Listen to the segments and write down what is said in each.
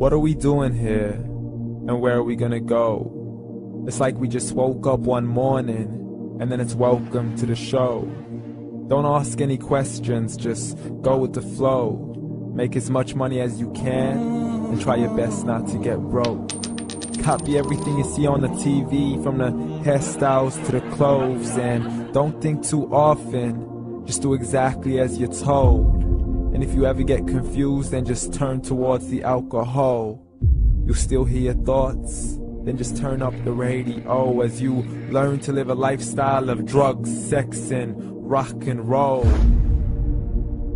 What are we doing here? And where are we gonna go? It's like we just woke up one morning, and then it's welcome to the show. Don't ask any questions, just go with the flow. Make as much money as you can, and try your best not to get broke. Copy everything you see on the TV, from the hairstyles to the clothes, and don't think too often, just do exactly as you're told. And if you ever get confused, then just turn towards the alcohol. You'll still hear your thoughts, then just turn up the radio as you learn to live a lifestyle of drugs, sex, and rock and roll.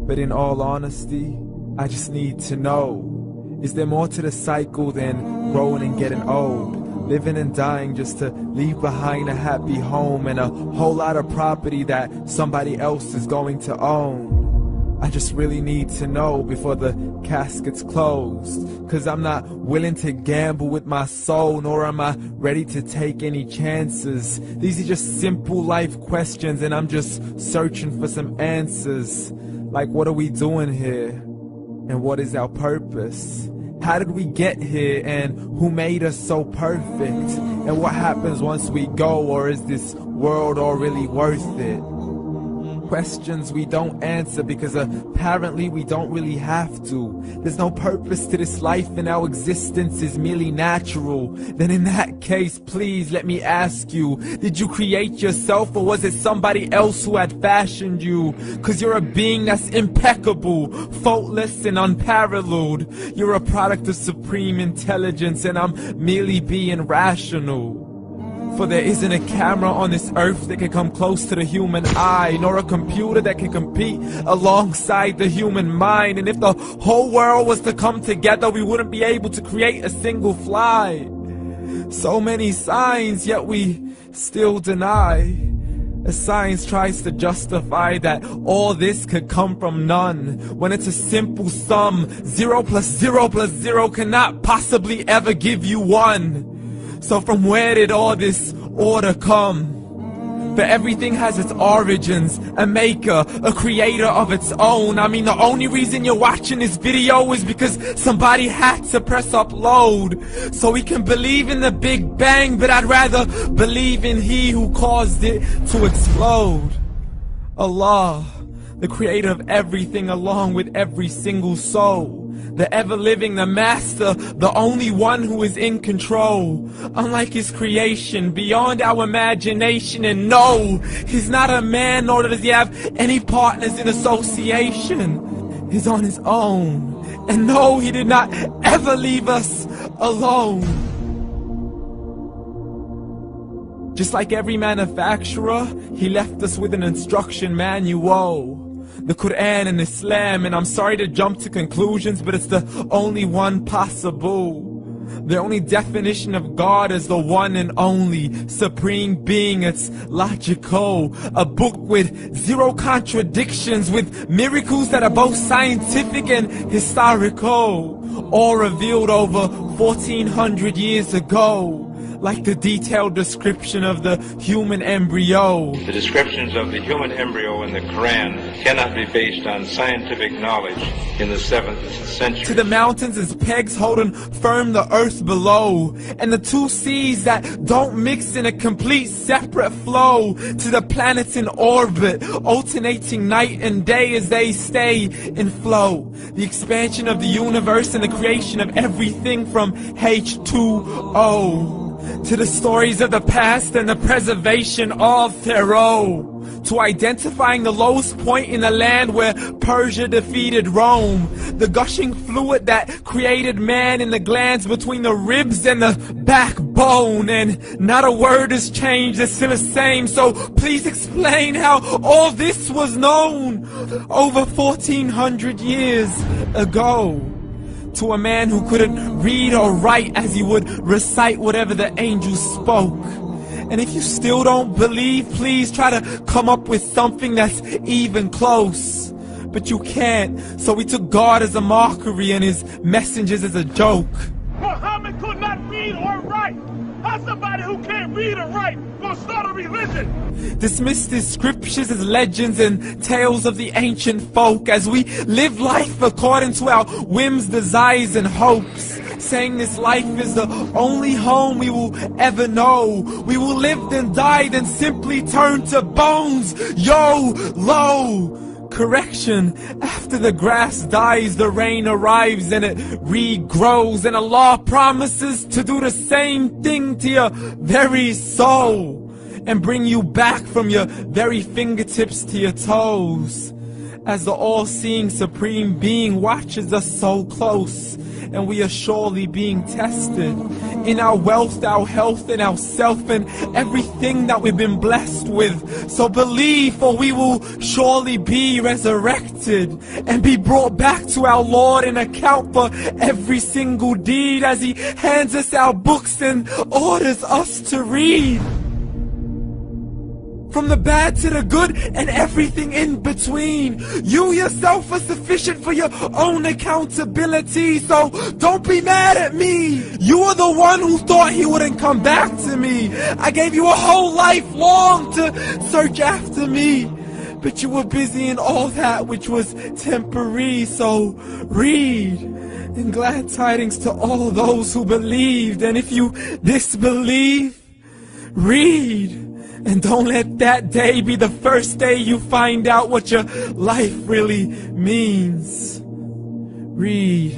But in all honesty, I just need to know, is there more to the cycle than growing and getting old? Living and dying just to leave behind a happy home and a whole lot of property that somebody else is going to own. I just really need to know before the casket's closed, 'cause I'm not willing to gamble with my soul, nor am I ready to take any chances. These are just simple life questions, and I'm just searching for some answers. Like, what are we doing here? And what is our purpose? How did we get here, and who made us so perfect? And what happens once we go, or is this world all really worth it? Questions we don't answer because apparently we don't really have to. There's no purpose to this life and our existence is merely natural. Then in that case, please let me ask you, did you create yourself, or was it somebody else who had fashioned you? 'Cause you're a being that's impeccable, faultless and unparalleled. You're a product of supreme intelligence, and I'm merely being rational. For there isn't a camera on this earth that can come close to the human eye, nor a computer that can compete alongside the human mind. And if the whole world was to come together, we wouldn't be able to create a single fly. So many signs, yet we still deny. As science tries to justify that all this could come from none, when it's a simple sum. 0 plus 0 plus 0 cannot possibly ever give you 1. So from where did all this order come? For everything has its origins, a maker, a creator of its own. I mean, the only reason you're watching this video is because somebody had to press upload. So we can believe in the Big Bang, but I'd rather believe in He who caused it to explode. Allah, the creator of everything, along with every single soul. The ever-living, the master, the only one who is in control. Unlike his creation, beyond our imagination. And no, he's not a man, nor does he have any partners in association. He's on his own. And no, he did not ever leave us alone. Just like every manufacturer, he left us with an instruction manual. The Quran and Islam, and I'm sorry to jump to conclusions, but it's the only one possible. The only definition of God is the one and only supreme being. It's logical, a book with 0 contradictions, with miracles that are both scientific and historical, all revealed over 1400 years ago. Like the detailed description of the human embryo. The descriptions of the human embryo in the Quran cannot be based on scientific knowledge in the 7th century. To the mountains as pegs holding firm the earth below, and the 2 seas that don't mix in a complete separate flow. To the planets in orbit, alternating night and day as they stay in flow. The expansion of the universe and the creation of everything from H2O. To the stories of the past and the preservation of Pharaoh. To identifying the lowest point in the land where Persia defeated Rome. The gushing fluid that created man in the glands between the ribs and the backbone. And not a word has changed, it's still the same. So please explain how all this was known over 1400 years ago. To a man who couldn't read or write, as he would recite whatever the angels spoke. And if you still don't believe, please try to come up with something that's even close. But you can't, so we took God as a mockery and his messengers as a joke. Muhammad could not read or write. How's somebody who can't read or write gonna start a religion? Dismissed his scriptures as legends and tales of the ancient folk, as we live life according to our whims, desires, and hopes. saying this life is the only home we will ever know. We will live then die, then simply turn to bones. YOLO! Correction, after the grass dies, the rain arrives and it regrows, and Allah promises to do the same thing to your very soul and bring you back from your very fingertips to your toes, as the all-seeing supreme being watches us so close, and we are surely being tested in our wealth, our health, and our self, and everything that we've been blessed with. So believe, for we will surely be resurrected and be brought back to our Lord and account for every single deed, as He hands us our books and orders us to read. From the bad to the good and everything in between. You yourself are sufficient for your own accountability, so don't be mad at me. You are the one who thought He wouldn't come back to me. I gave you a whole life long to search after me, but you were busy in all that which was temporary. So read, and glad tidings to all those who believed. And if you disbelieve, read. And don't let that day be the first day you find out what your life really means. Read.